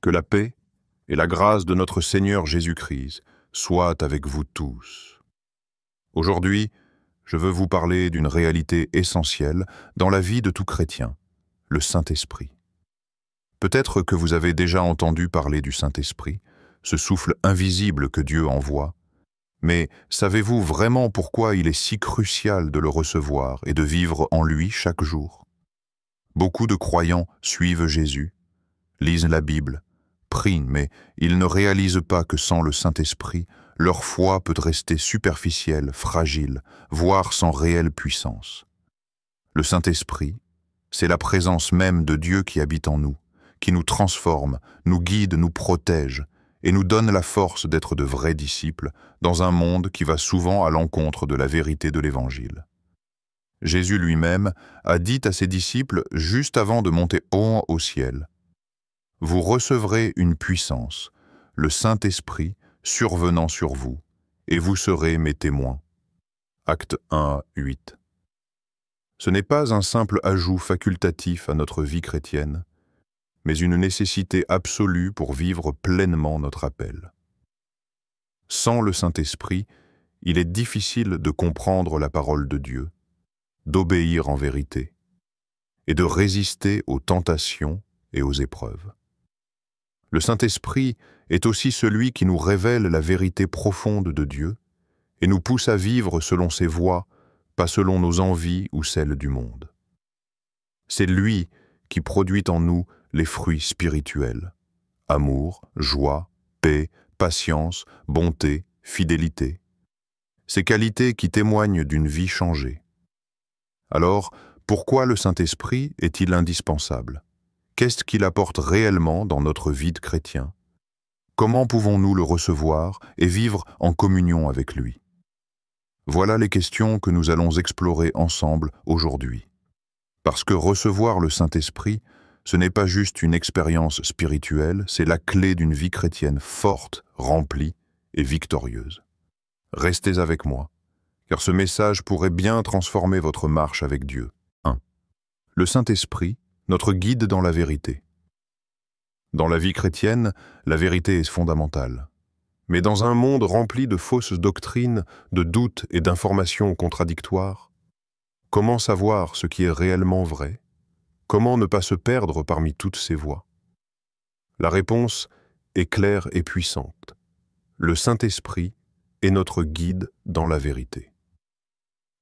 Que la paix et la grâce de notre Seigneur Jésus-Christ soient avec vous tous. Aujourd'hui, je veux vous parler d'une réalité essentielle dans la vie de tout chrétien, le Saint-Esprit. Peut-être que vous avez déjà entendu parler du Saint-Esprit, ce souffle invisible que Dieu envoie, mais savez-vous vraiment pourquoi il est si crucial de le recevoir et de vivre en lui chaque jour? Beaucoup de croyants suivent Jésus, lisent la Bible, prient, mais ils ne réalisent pas que sans le Saint-Esprit, leur foi peut rester superficielle, fragile, voire sans réelle puissance. Le Saint-Esprit, c'est la présence même de Dieu qui habite en nous, qui nous transforme, nous guide, nous protège, et nous donne la force d'être de vrais disciples dans un monde qui va souvent à l'encontre de la vérité de l'Évangile. Jésus lui-même a dit à ses disciples juste avant de monter haut au ciel: « Vous recevrez une puissance, le Saint-Esprit survenant sur vous, et vous serez mes témoins. » Actes 1, 8. Ce n'est pas un simple ajout facultatif à notre vie chrétienne, mais une nécessité absolue pour vivre pleinement notre appel. Sans le Saint-Esprit, il est difficile de comprendre la parole de Dieu, d'obéir en vérité, et de résister aux tentations et aux épreuves. Le Saint-Esprit est aussi celui qui nous révèle la vérité profonde de Dieu et nous pousse à vivre selon ses voies, pas selon nos envies ou celles du monde. C'est lui qui produit en nous les fruits spirituels: amour, joie, paix, patience, bonté, fidélité. Ces qualités qui témoignent d'une vie changée. Alors, pourquoi le Saint-Esprit est-il indispensable? Qu'est-ce qu'il apporte réellement dans notre vie de chrétien? Comment pouvons-nous le recevoir et vivre en communion avec lui? Voilà les questions que nous allons explorer ensemble aujourd'hui. Parce que recevoir le Saint-Esprit, ce n'est pas juste une expérience spirituelle, c'est la clé d'une vie chrétienne forte, remplie et victorieuse. Restez avec moi, car ce message pourrait bien transformer votre marche avec Dieu. 1. Le Saint-Esprit, notre guide dans la vérité. Dans la vie chrétienne, la vérité est fondamentale. Mais dans un monde rempli de fausses doctrines, de doutes et d'informations contradictoires, comment savoir ce qui est réellement vrai? Comment ne pas se perdre parmi toutes ces voies? La réponse est claire et puissante. Le Saint-Esprit est notre guide dans la vérité.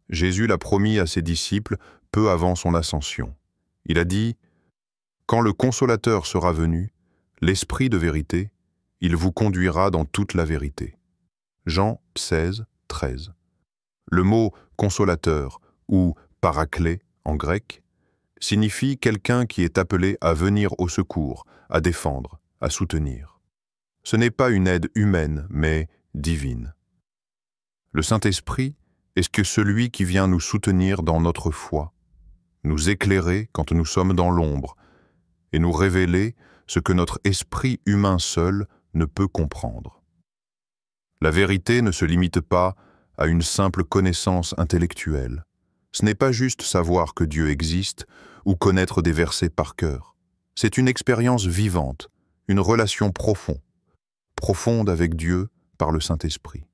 Jésus l'a promis à ses disciples peu avant son ascension. Il a dit: « Quand le Consolateur sera venu, l'Esprit de vérité, il vous conduira dans toute la vérité. » Jean 16, 13. Le mot « consolateur » ou « paraclet » en grec signifie quelqu'un qui est appelé à venir au secours, à défendre, à soutenir. Ce n'est pas une aide humaine, mais divine. Le Saint-Esprit est que celui qui vient nous soutenir dans notre foi, nous éclairer quand nous sommes dans l'ombre, et nous révéler ce que notre esprit humain seul ne peut comprendre. La vérité ne se limite pas à une simple connaissance intellectuelle. Ce n'est pas juste savoir que Dieu existe ou connaître des versets par cœur. C'est une expérience vivante, une relation profonde avec Dieu par le Saint-Esprit.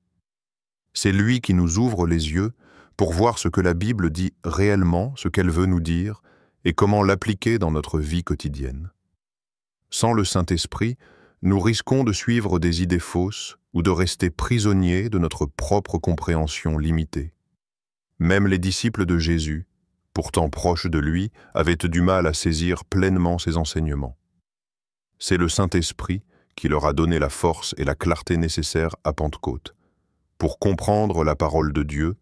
C'est lui qui nous ouvre les yeux pour voir ce que la Bible dit réellement, ce qu'elle veut nous dire, et comment l'appliquer dans notre vie quotidienne. Sans le Saint-Esprit, nous risquons de suivre des idées fausses ou de rester prisonniers de notre propre compréhension limitée. Même les disciples de Jésus, pourtant proches de lui, avaient du mal à saisir pleinement ses enseignements. C'est le Saint-Esprit qui leur a donné la force et la clarté nécessaires à Pentecôte, pour comprendre la parole de Dieu,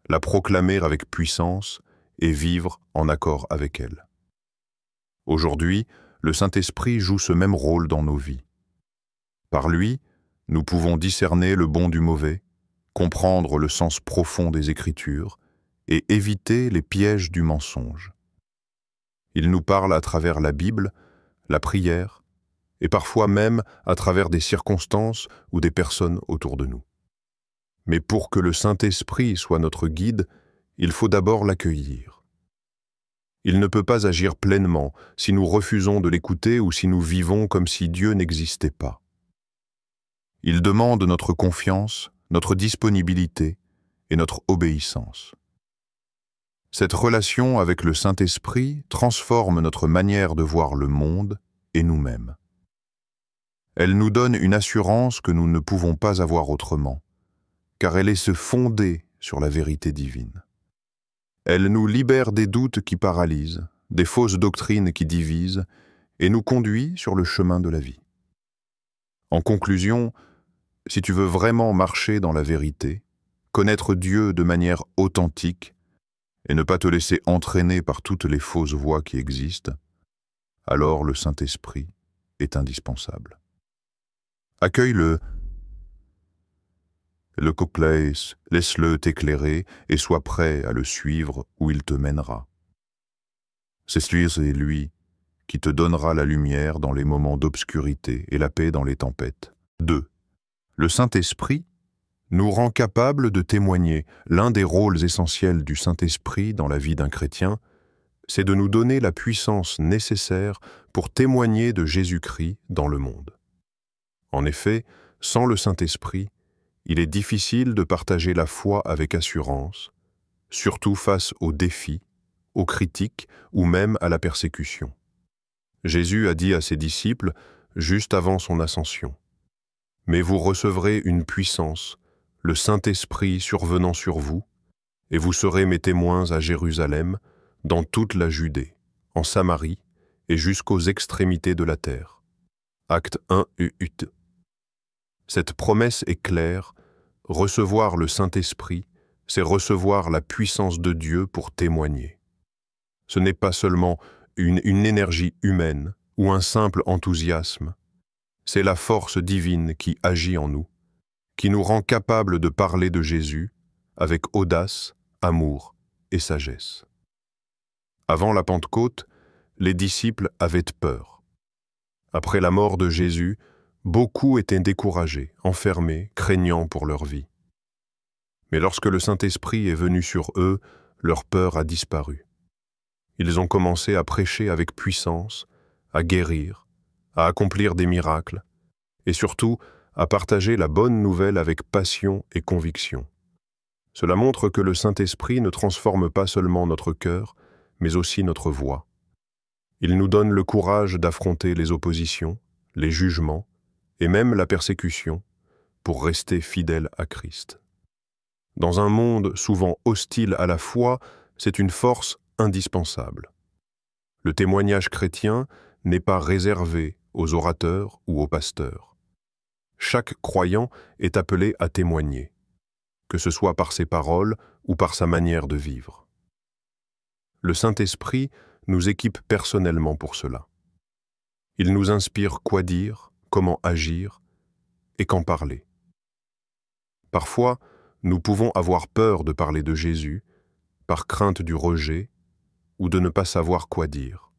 la proclamer avec puissance et vivre en accord avec elle. Aujourd'hui, le Saint-Esprit joue ce même rôle dans nos vies. Par lui, nous pouvons discerner le bon du mauvais, comprendre le sens profond des Écritures et éviter les pièges du mensonge. Il nous parle à travers la Bible, la prière, et parfois même à travers des circonstances ou des personnes autour de nous. Mais pour que le Saint-Esprit soit notre guide, il faut d'abord l'accueillir. Il ne peut pas agir pleinement si nous refusons de l'écouter ou si nous vivons comme si Dieu n'existait pas. Il demande notre confiance, notre disponibilité et notre obéissance. Cette relation avec le Saint-Esprit transforme notre manière de voir le monde et nous-mêmes. Elle nous donne une assurance que nous ne pouvons pas avoir autrement, car elle est se fonder sur la vérité divine. Elle nous libère des doutes qui paralysent, des fausses doctrines qui divisent, et nous conduit sur le chemin de la vie. En conclusion, si tu veux vraiment marcher dans la vérité, connaître Dieu de manière authentique, et ne pas te laisser entraîner par toutes les fausses voies qui existent, alors le Saint-Esprit est indispensable. Accueille-le, le Kokleis, laisse-le t'éclairer et sois prêt à le suivre où il te mènera. C'est lui qui te donnera la lumière dans les moments d'obscurité et la paix dans les tempêtes. 2. Le Saint-Esprit nous rend capables de témoigner. L'un des rôles essentiels du Saint-Esprit dans la vie d'un chrétien, c'est de nous donner la puissance nécessaire pour témoigner de Jésus-Christ dans le monde. En effet, sans le Saint-Esprit, il est difficile de partager la foi avec assurance, surtout face aux défis, aux critiques ou même à la persécution. Jésus a dit à ses disciples, juste avant son ascension, « Mais vous recevrez une puissance, le Saint-Esprit survenant sur vous, et vous serez mes témoins à Jérusalem, dans toute la Judée, en Samarie et jusqu'aux extrémités de la terre. » Acte 1, U8. Cette promesse est claire, recevoir le Saint-Esprit, c'est recevoir la puissance de Dieu pour témoigner. Ce n'est pas seulement une énergie humaine ou un simple enthousiasme, c'est la force divine qui agit en nous, qui nous rend capables de parler de Jésus avec audace, amour et sagesse. Avant la Pentecôte, les disciples avaient peur. Après la mort de Jésus, beaucoup étaient découragés, enfermés, craignant pour leur vie. Mais lorsque le Saint-Esprit est venu sur eux, leur peur a disparu. Ils ont commencé à prêcher avec puissance, à guérir, à accomplir des miracles, et surtout à partager la bonne nouvelle avec passion et conviction. Cela montre que le Saint-Esprit ne transforme pas seulement notre cœur, mais aussi notre voix. Il nous donne le courage d'affronter les oppositions, les jugements, et même la persécution, pour rester fidèle à Christ. Dans un monde souvent hostile à la foi, c'est une force indispensable. Le témoignage chrétien n'est pas réservé aux orateurs ou aux pasteurs. Chaque croyant est appelé à témoigner, que ce soit par ses paroles ou par sa manière de vivre. Le Saint-Esprit nous équipe personnellement pour cela. Il nous inspire quoi dire, comment agir et qu'en parler. Parfois, nous pouvons avoir peur de parler de Jésus, par crainte du rejet ou de ne pas savoir quoi dire.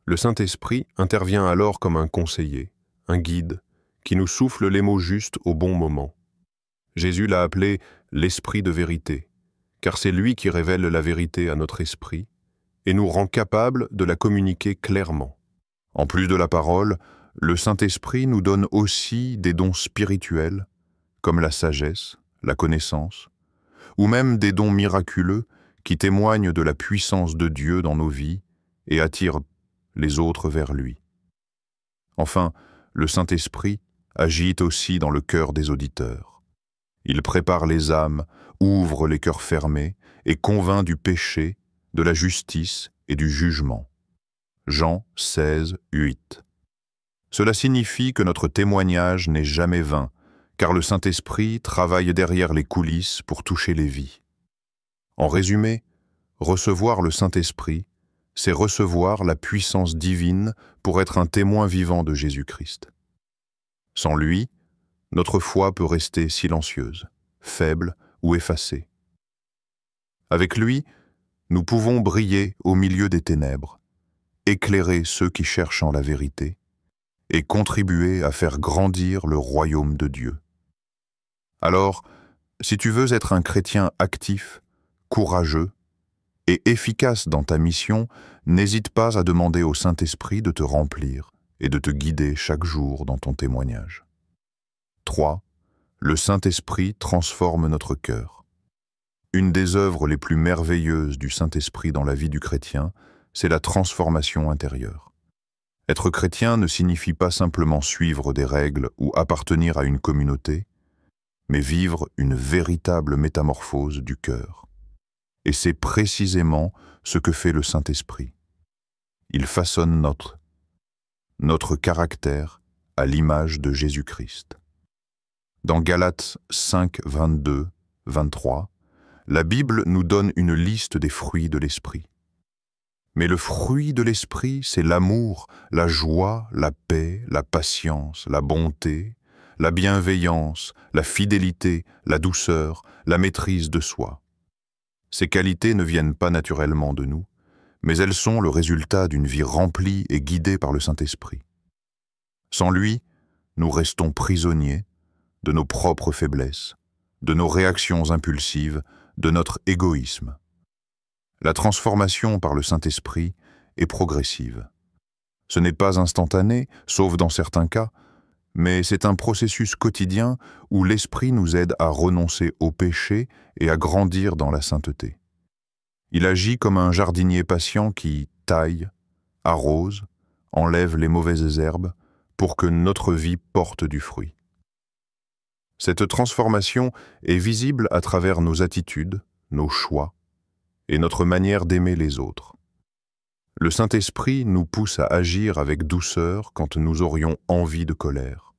Le Saint-Esprit intervient alors comme un conseiller, un guide, qui nous souffle les mots justes au bon moment. Jésus l'a appelé l'Esprit de vérité, car c'est lui qui révèle la vérité à notre esprit et nous rend capables de la communiquer clairement. En plus de la parole, le Saint-Esprit nous donne aussi des dons spirituels, comme la sagesse, la connaissance, ou même des dons miraculeux qui témoignent de la puissance de Dieu dans nos vies et attirent les autres vers lui. Enfin, le Saint-Esprit agit aussi dans le cœur des auditeurs. Il prépare les âmes, ouvre les cœurs fermés et convainc du péché, de la justice et du jugement. Jean 16, 8. Cela signifie que notre témoignage n'est jamais vain, car le Saint-Esprit travaille derrière les coulisses pour toucher les vies. En résumé, recevoir le Saint-Esprit, c'est recevoir la puissance divine pour être un témoin vivant de Jésus-Christ. Sans lui, notre foi peut rester silencieuse, faible ou effacée. Avec lui, nous pouvons briller au milieu des ténèbres, éclairer ceux qui cherchent en la vérité et contribuer à faire grandir le royaume de Dieu. Alors, si tu veux être un chrétien actif, courageux et efficace dans ta mission, n'hésite pas à demander au Saint-Esprit de te remplir et de te guider chaque jour dans ton témoignage. 3. Le Saint-Esprit transforme notre cœur. Une des œuvres les plus merveilleuses du Saint-Esprit dans la vie du chrétien, c'est la transformation intérieure. Être chrétien ne signifie pas simplement suivre des règles ou appartenir à une communauté, mais vivre une véritable métamorphose du cœur. Et c'est précisément ce que fait le Saint-Esprit. Il façonne notre caractère à l'image de Jésus-Christ. Dans Galates 5, 22, 23, la Bible nous donne une liste des fruits de l'Esprit. Mais le fruit de l'Esprit, c'est l'amour, la joie, la paix, la patience, la bonté, la bienveillance, la fidélité, la douceur, la maîtrise de soi. Ces qualités ne viennent pas naturellement de nous, mais elles sont le résultat d'une vie remplie et guidée par le Saint-Esprit. Sans lui, nous restons prisonniers de nos propres faiblesses, de nos réactions impulsives, de notre égoïsme. La transformation par le Saint-Esprit est progressive. Ce n'est pas instantané, sauf dans certains cas, mais c'est un processus quotidien où l'Esprit nous aide à renoncer au péché et à grandir dans la sainteté. Il agit comme un jardinier patient qui taille, arrose, enlève les mauvaises herbes pour que notre vie porte du fruit. Cette transformation est visible à travers nos attitudes, nos choix et notre manière d'aimer les autres. Le Saint-Esprit nous pousse à agir avec douceur quand nous aurions envie de colère,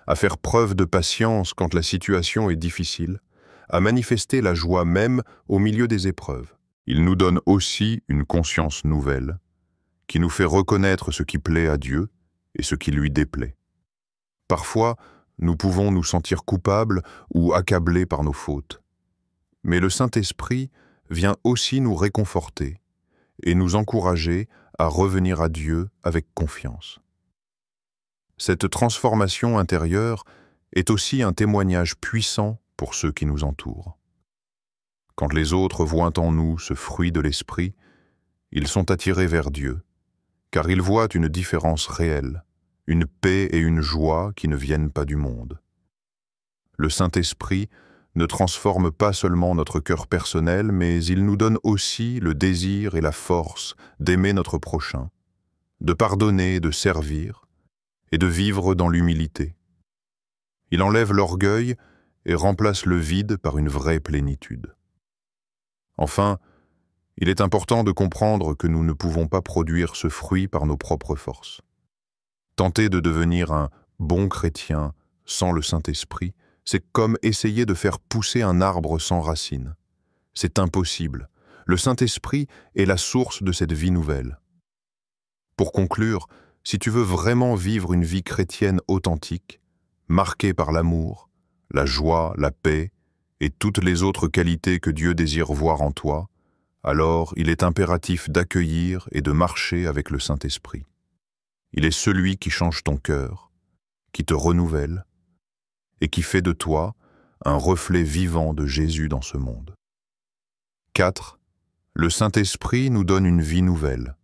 à faire preuve de patience quand la situation est difficile, à manifester la joie même au milieu des épreuves. Il nous donne aussi une conscience nouvelle, qui nous fait reconnaître ce qui plaît à Dieu et ce qui lui déplaît. Parfois, nous pouvons nous sentir coupables ou accablés par nos fautes. Mais le Saint-Esprit vient aussi nous réconforter et nous encourager à revenir à Dieu avec confiance. Cette transformation intérieure est aussi un témoignage puissant pour ceux qui nous entourent. Quand les autres voient en nous ce fruit de l'Esprit, ils sont attirés vers Dieu, car ils voient une différence réelle, une paix et une joie qui ne viennent pas du monde. Le Saint-Esprit ne transforme pas seulement notre cœur personnel, mais il nous donne aussi le désir et la force d'aimer notre prochain, de pardonner, de servir et de vivre dans l'humilité. Il enlève l'orgueil et remplace le vide par une vraie plénitude. Enfin, il est important de comprendre que nous ne pouvons pas produire ce fruit par nos propres forces. Tenter de devenir un bon chrétien sans le Saint-Esprit, c'est comme essayer de faire pousser un arbre sans racines. C'est impossible. Le Saint-Esprit est la source de cette vie nouvelle. Pour conclure, si tu veux vraiment vivre une vie chrétienne authentique, marquée par l'amour, la joie, la paix et toutes les autres qualités que Dieu désire voir en toi, alors il est impératif d'accueillir et de marcher avec le Saint-Esprit. Il est celui qui change ton cœur, qui te renouvelle et qui fait de toi un reflet vivant de Jésus dans ce monde. 4. Le Saint-Esprit nous donne une vie nouvelle.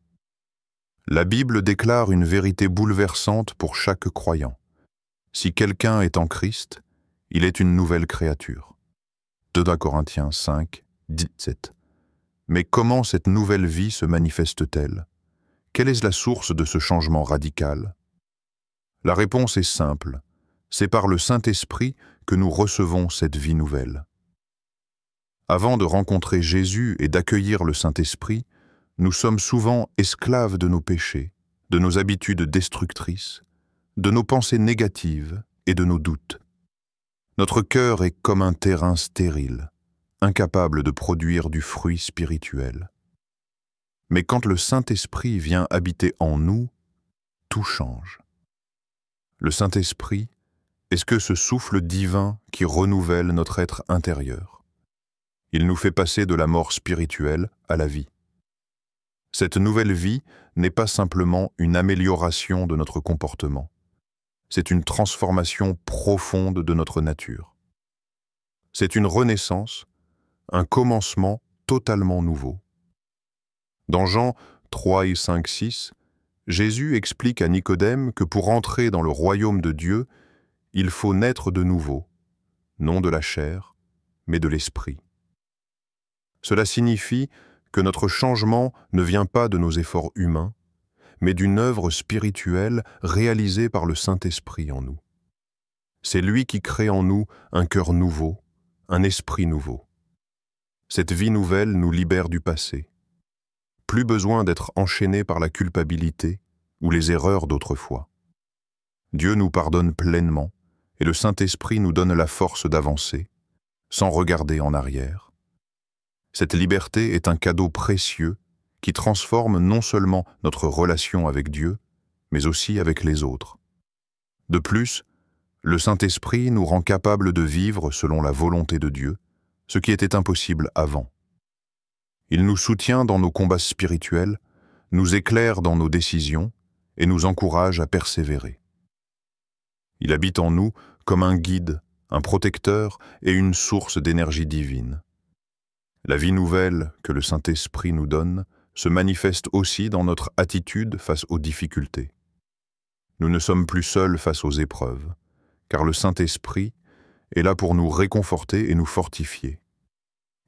La Bible déclare une vérité bouleversante pour chaque croyant. Si quelqu'un est en Christ, il est une nouvelle créature. 2 Corinthiens 5, 17. Mais comment cette nouvelle vie se manifeste-t-elle? Quelle est la source de ce changement radical? La réponse est simple. C'est par le Saint-Esprit que nous recevons cette vie nouvelle. Avant de rencontrer Jésus et d'accueillir le Saint-Esprit, nous sommes souvent esclaves de nos péchés, de nos habitudes destructrices, de nos pensées négatives et de nos doutes. Notre cœur est comme un terrain stérile, incapable de produire du fruit spirituel. Mais quand le Saint-Esprit vient habiter en nous, tout change. Le Saint-Esprit est-ce que ce souffle divin qui renouvelle notre être intérieur. Il nous fait passer de la mort spirituelle à la vie. Cette nouvelle vie n'est pas simplement une amélioration de notre comportement. C'est une transformation profonde de notre nature. C'est une renaissance, un commencement totalement nouveau. Dans Jean 3 et 5, 6, Jésus explique à Nicodème que pour entrer dans le royaume de Dieu, il faut naître de nouveau, non de la chair, mais de l'esprit. Cela signifie que notre changement ne vient pas de nos efforts humains, mais d'une œuvre spirituelle réalisée par le Saint-Esprit en nous. C'est lui qui crée en nous un cœur nouveau, un esprit nouveau. Cette vie nouvelle nous libère du passé. Plus besoin d'être enchaînés par la culpabilité ou les erreurs d'autrefois. Dieu nous pardonne pleinement et le Saint-Esprit nous donne la force d'avancer, sans regarder en arrière. Cette liberté est un cadeau précieux qui transforme non seulement notre relation avec Dieu, mais aussi avec les autres. De plus, le Saint-Esprit nous rend capables de vivre selon la volonté de Dieu, ce qui était impossible avant. Il nous soutient dans nos combats spirituels, nous éclaire dans nos décisions et nous encourage à persévérer. Il habite en nous comme un guide, un protecteur et une source d'énergie divine. La vie nouvelle que le Saint-Esprit nous donne se manifeste aussi dans notre attitude face aux difficultés. Nous ne sommes plus seuls face aux épreuves, car le Saint-Esprit est là pour nous réconforter et nous fortifier.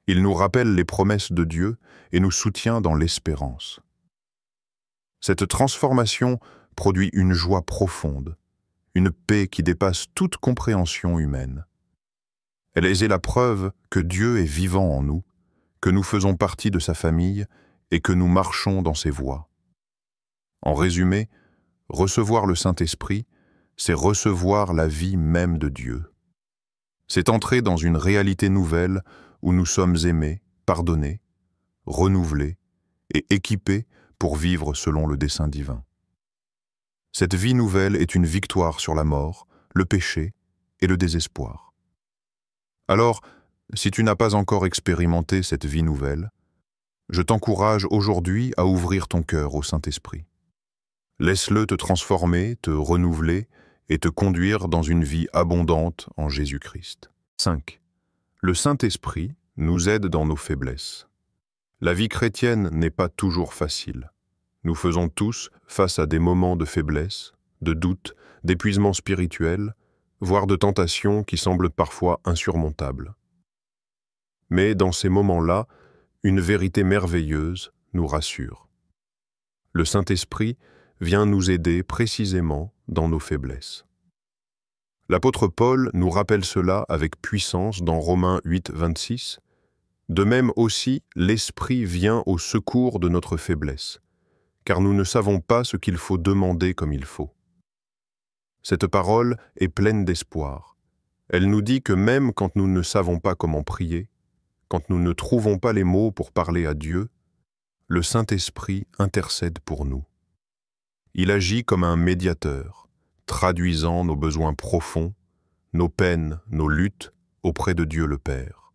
Il nous rappelle les promesses de Dieu et nous soutient dans l'espérance. Cette transformation produit une joie profonde, une paix qui dépasse toute compréhension humaine. Elle est la preuve que Dieu est vivant en nous, que nous faisons partie de sa famille et que nous marchons dans ses voies. En résumé, recevoir le Saint-Esprit, c'est recevoir la vie même de Dieu. C'est entrer dans une réalité nouvelle où nous sommes aimés, pardonnés, renouvelés et équipés pour vivre selon le dessein divin. Cette vie nouvelle est une victoire sur la mort, le péché et le désespoir. Alors, si tu n'as pas encore expérimenté cette vie nouvelle, je t'encourage aujourd'hui à ouvrir ton cœur au Saint-Esprit. Laisse-le te transformer, te renouveler et te conduire dans une vie abondante en Jésus-Christ. 5. Le Saint-Esprit nous aide dans nos faiblesses. La vie chrétienne n'est pas toujours facile. Nous faisons tous face à des moments de faiblesse, de doute, d'épuisement spirituel, voire de tentations qui semblent parfois insurmontables. Mais dans ces moments-là, une vérité merveilleuse nous rassure. Le Saint-Esprit vient nous aider précisément dans nos faiblesses. L'apôtre Paul nous rappelle cela avec puissance dans Romains 8, 26. De même aussi, l'Esprit vient au secours de notre faiblesse, car nous ne savons pas ce qu'il faut demander comme il faut. Cette parole est pleine d'espoir. Elle nous dit que même quand nous ne savons pas comment prier, quand nous ne trouvons pas les mots pour parler à Dieu, le Saint-Esprit intercède pour nous. Il agit comme un médiateur, traduisant nos besoins profonds, nos peines, nos luttes auprès de Dieu le Père.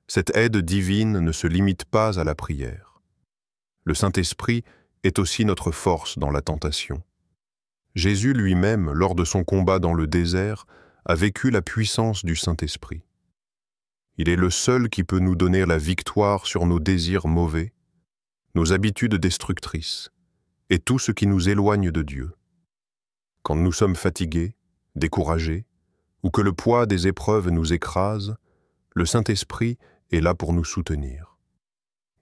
Cette aide divine ne se limite pas à la prière. Le Saint-Esprit est aussi notre force dans la tentation. Jésus lui-même, lors de son combat dans le désert, a vécu la puissance du Saint-Esprit. Il est le seul qui peut nous donner la victoire sur nos désirs mauvais, nos habitudes destructrices et tout ce qui nous éloigne de Dieu. Quand nous sommes fatigués, découragés, ou que le poids des épreuves nous écrase, le Saint-Esprit est là pour nous soutenir.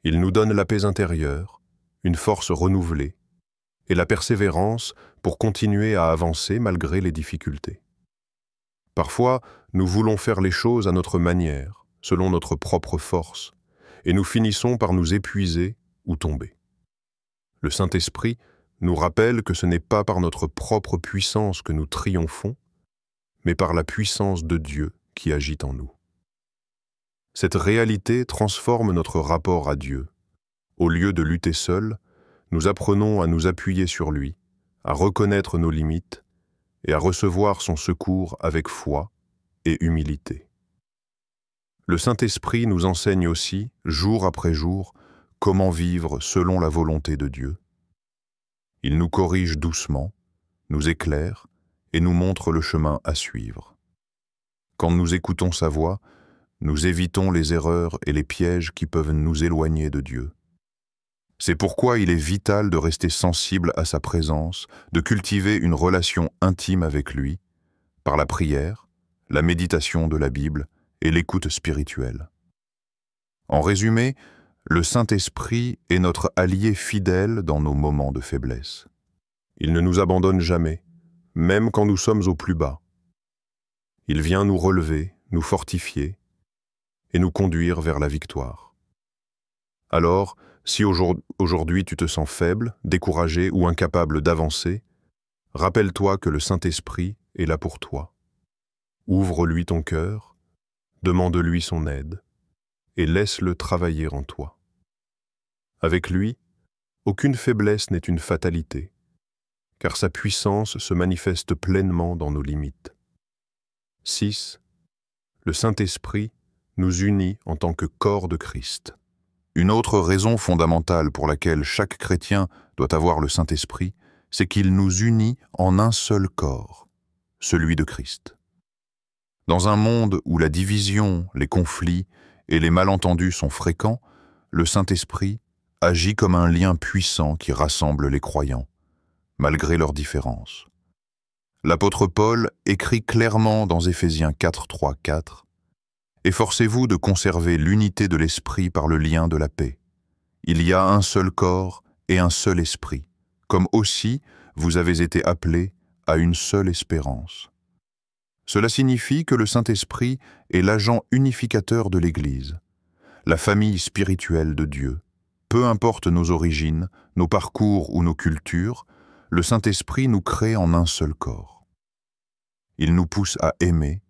Il nous donne la paix intérieure, une force renouvelée et la persévérance pour continuer à avancer malgré les difficultés. Parfois, nous voulons faire les choses à notre manière, selon notre propre force, et nous finissons par nous épuiser ou tomber. Le Saint-Esprit nous rappelle que ce n'est pas par notre propre puissance que nous triomphons, mais par la puissance de Dieu qui agit en nous. Cette réalité transforme notre rapport à Dieu. Au lieu de lutter seuls, nous apprenons à nous appuyer sur lui, à reconnaître nos limites et à recevoir son secours avec foi et humilité. Le Saint-Esprit nous enseigne aussi, jour après jour, comment vivre selon la volonté de Dieu. Il nous corrige doucement, nous éclaire et nous montre le chemin à suivre. Quand nous écoutons sa voix, nous évitons les erreurs et les pièges qui peuvent nous éloigner de Dieu. C'est pourquoi il est vital de rester sensible à sa présence, de cultiver une relation intime avec lui, par la prière, la méditation de la Bible et l'écoute spirituelle. En résumé, le Saint-Esprit est notre allié fidèle dans nos moments de faiblesse. Il ne nous abandonne jamais, même quand nous sommes au plus bas. Il vient nous relever, nous fortifier et nous conduire vers la victoire. Alors, si aujourd'hui tu te sens faible, découragé ou incapable d'avancer, rappelle-toi que le Saint-Esprit est là pour toi. Ouvre-lui ton cœur, demande-lui son aide et laisse-le travailler en toi. Avec lui, aucune faiblesse n'est une fatalité, car sa puissance se manifeste pleinement dans nos limites. 6. Le Saint-Esprit nous unit en tant que corps de Christ. Une autre raison fondamentale pour laquelle chaque chrétien doit avoir le Saint-Esprit, c'est qu'il nous unit en un seul corps, celui de Christ. Dans un monde où la division, les conflits et les malentendus sont fréquents, le Saint-Esprit agit comme un lien puissant qui rassemble les croyants, malgré leurs différences. L'apôtre Paul écrit clairement dans Éphésiens 4, 3, 4 « Efforcez-vous de conserver l'unité de l'esprit par le lien de la paix. Il y a un seul corps et un seul esprit, comme aussi vous avez été appelés à une seule espérance. » Cela signifie que le Saint-Esprit est l'agent unificateur de l'Église, la famille spirituelle de Dieu. Peu importe nos origines, nos parcours ou nos cultures, le Saint-Esprit nous crée en un seul corps. Il nous pousse à aimer,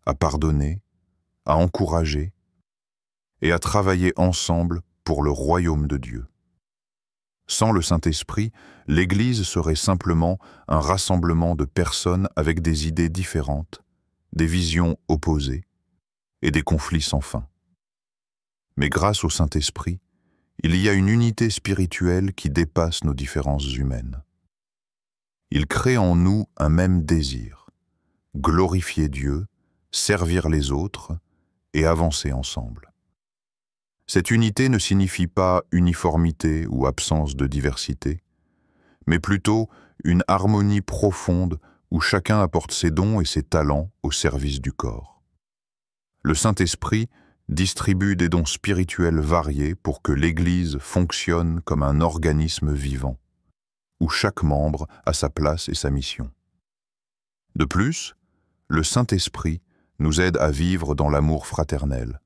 à pardonner, à encourager et à travailler ensemble pour le royaume de Dieu. Sans le Saint-Esprit, l'Église serait simplement un rassemblement de personnes avec des idées différentes, des visions opposées et des conflits sans fin. Mais grâce au Saint-Esprit, il y a une unité spirituelle qui dépasse nos différences humaines. Il crée en nous un même désir, glorifier Dieu, servir les autres et avancer ensemble. Cette unité ne signifie pas uniformité ou absence de diversité, mais plutôt une harmonie profonde où chacun apporte ses dons et ses talents au service du corps. Le Saint-Esprit distribue des dons spirituels variés pour que l'Église fonctionne comme un organisme vivant, où chaque membre a sa place et sa mission. De plus, le Saint-Esprit nous aide à vivre dans l'amour fraternel.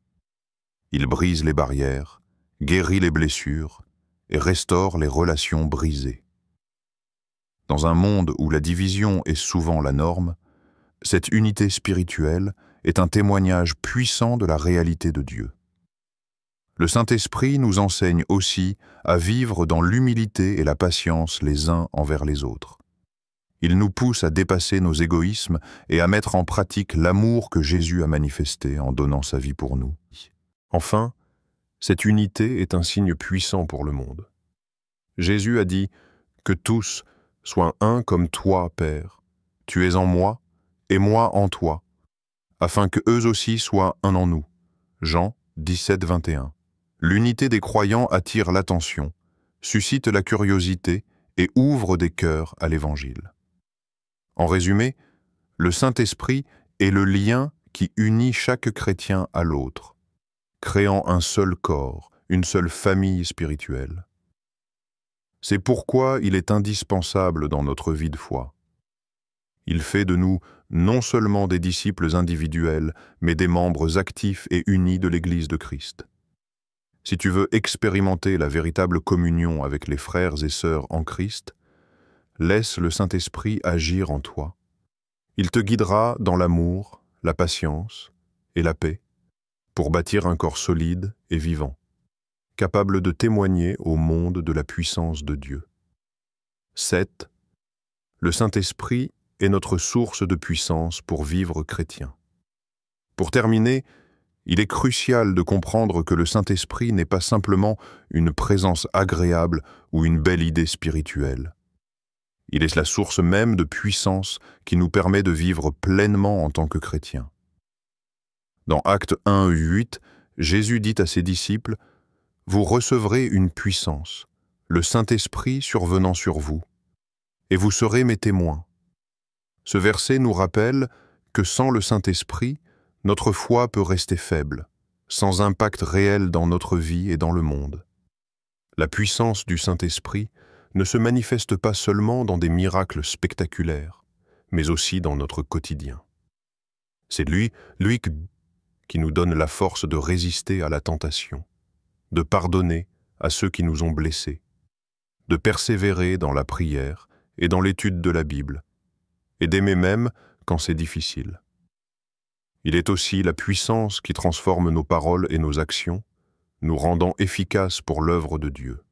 Il brise les barrières, guérit les blessures et restaure les relations brisées. Dans un monde où la division est souvent la norme, cette unité spirituelle est un témoignage puissant de la réalité de Dieu. Le Saint-Esprit nous enseigne aussi à vivre dans l'humilité et la patience les uns envers les autres. Il nous pousse à dépasser nos égoïsmes et à mettre en pratique l'amour que Jésus a manifesté en donnant sa vie pour nous. Enfin, cette unité est un signe puissant pour le monde. Jésus a dit « Que tous soient un comme toi, Père. Tu es en moi et moi en toi, afin que eux aussi soient un en nous. » Jean 17, 21. L'unité des croyants attire l'attention, suscite la curiosité et ouvre des cœurs à l'Évangile. En résumé, le Saint-Esprit est le lien qui unit chaque chrétien à l'autre, créant un seul corps, une seule famille spirituelle. C'est pourquoi il est indispensable dans notre vie de foi. Il fait de nous non seulement des disciples individuels, mais des membres actifs et unis de l'Église de Christ. Si tu veux expérimenter la véritable communion avec les frères et sœurs en Christ, laisse le Saint-Esprit agir en toi. Il te guidera dans l'amour, la patience et la paix pour bâtir un corps solide et vivant, capable de témoigner au monde de la puissance de Dieu. 7. Le Saint-Esprit est notre source de puissance pour vivre chrétien. Pour terminer, il est crucial de comprendre que le Saint-Esprit n'est pas simplement une présence agréable ou une belle idée spirituelle. Il est la source même de puissance qui nous permet de vivre pleinement en tant que chrétiens. Dans Actes 1, 8, Jésus dit à ses disciples « Vous recevrez une puissance, le Saint-Esprit survenant sur vous, et vous serez mes témoins. Ce verset nous rappelle que sans le Saint-Esprit, notre foi peut rester faible, sans impact réel dans notre vie et dans le monde. La puissance du Saint-Esprit ne se manifeste pas seulement dans des miracles spectaculaires, mais aussi dans notre quotidien. C'est lui qui nous donne la force de résister à la tentation, de pardonner à ceux qui nous ont blessés, de persévérer dans la prière et dans l'étude de la Bible, et d'aimer même quand c'est difficile. Il est aussi la puissance qui transforme nos paroles et nos actions, nous rendant efficaces pour l'œuvre de Dieu.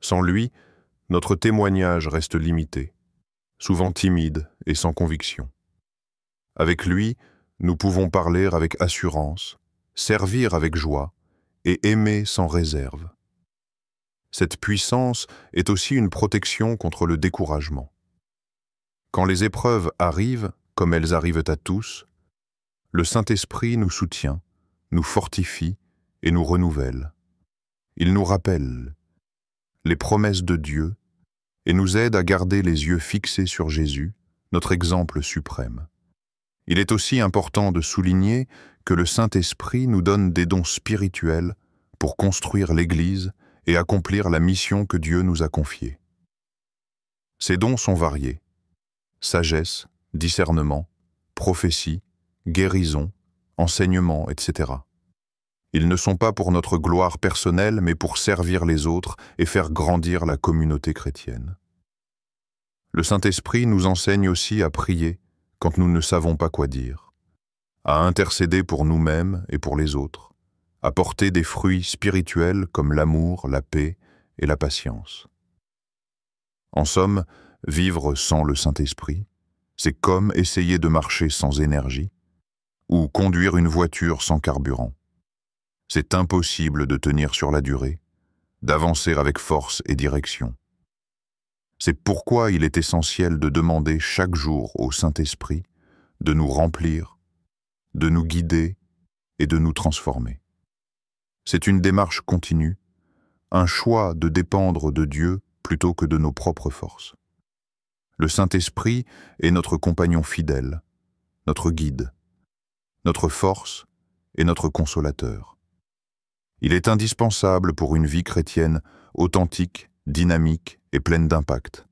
Sans lui, notre témoignage reste limité, souvent timide et sans conviction. Avec lui, nous pouvons parler avec assurance, servir avec joie et aimer sans réserve. Cette puissance est aussi une protection contre le découragement. Quand les épreuves arrivent, comme elles arrivent à tous, le Saint-Esprit nous soutient, nous fortifie et nous renouvelle. Il nous rappelle les promesses de Dieu et nous aide à garder les yeux fixés sur Jésus, notre exemple suprême. Il est aussi important de souligner que le Saint-Esprit nous donne des dons spirituels pour construire l'Église et accomplir la mission que Dieu nous a confiée. Ces dons sont variés: sagesse, discernement, prophétie, guérison, enseignement, etc. Ils ne sont pas pour notre gloire personnelle, mais pour servir les autres et faire grandir la communauté chrétienne. Le Saint-Esprit nous enseigne aussi à prier quand nous ne savons pas quoi dire, à intercéder pour nous-mêmes et pour les autres, à porter des fruits spirituels comme l'amour, la paix et la patience. En somme, vivre sans le Saint-Esprit, c'est comme essayer de marcher sans énergie ou conduire une voiture sans carburant. C'est impossible de tenir sur la durée, d'avancer avec force et direction. C'est pourquoi il est essentiel de demander chaque jour au Saint-Esprit de nous remplir, de nous guider et de nous transformer. C'est une démarche continue, un choix de dépendre de Dieu plutôt que de nos propres forces. Le Saint-Esprit est notre compagnon fidèle, notre guide, notre force et notre consolateur. Il est indispensable pour une vie chrétienne authentique, dynamique et pleine d'impact.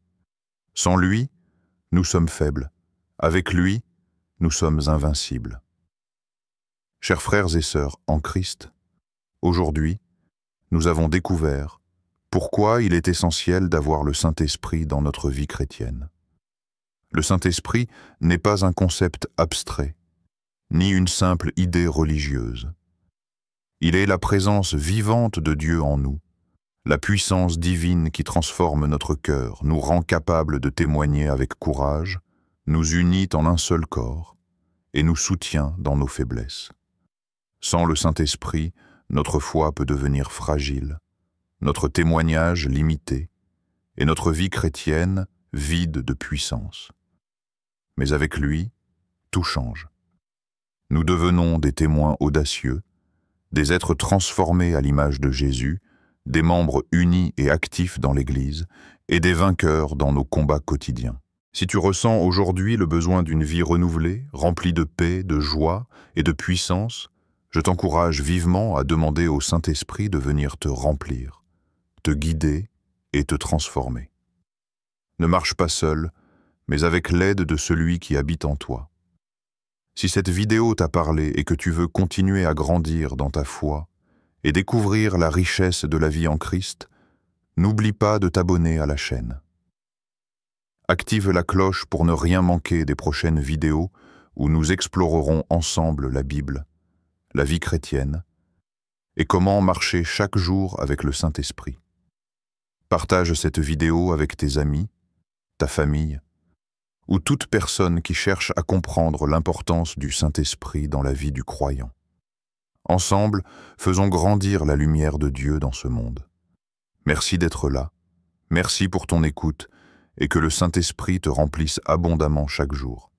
Sans lui, nous sommes faibles. Avec lui, nous sommes invincibles. Chers frères et sœurs en Christ, aujourd'hui, nous avons découvert pourquoi il est essentiel d'avoir le Saint-Esprit dans notre vie chrétienne. Le Saint-Esprit n'est pas un concept abstrait, ni une simple idée religieuse. Il est la présence vivante de Dieu en nous, la puissance divine qui transforme notre cœur, nous rend capables de témoigner avec courage, nous unit en un seul corps et nous soutient dans nos faiblesses. Sans le Saint-Esprit, notre foi peut devenir fragile, notre témoignage limité et notre vie chrétienne vide de puissance. Mais avec lui, tout change. Nous devenons des témoins audacieux, des êtres transformés à l'image de Jésus, des membres unis et actifs dans l'Église, et des vainqueurs dans nos combats quotidiens. Si tu ressens aujourd'hui le besoin d'une vie renouvelée, remplie de paix, de joie et de puissance, je t'encourage vivement à demander au Saint-Esprit de venir te remplir, te guider et te transformer. Ne marche pas seul, mais avec l'aide de celui qui habite en toi. Si cette vidéo t'a parlé et que tu veux continuer à grandir dans ta foi et découvrir la richesse de la vie en Christ, n'oublie pas de t'abonner à la chaîne. Active la cloche pour ne rien manquer des prochaines vidéos où nous explorerons ensemble la Bible, la vie chrétienne et comment marcher chaque jour avec le Saint-Esprit. Partage cette vidéo avec tes amis, ta famille ou toute personne qui cherche à comprendre l'importance du Saint-Esprit dans la vie du croyant. Ensemble, faisons grandir la lumière de Dieu dans ce monde. Merci d'être là, merci pour ton écoute et que le Saint-Esprit te remplisse abondamment chaque jour.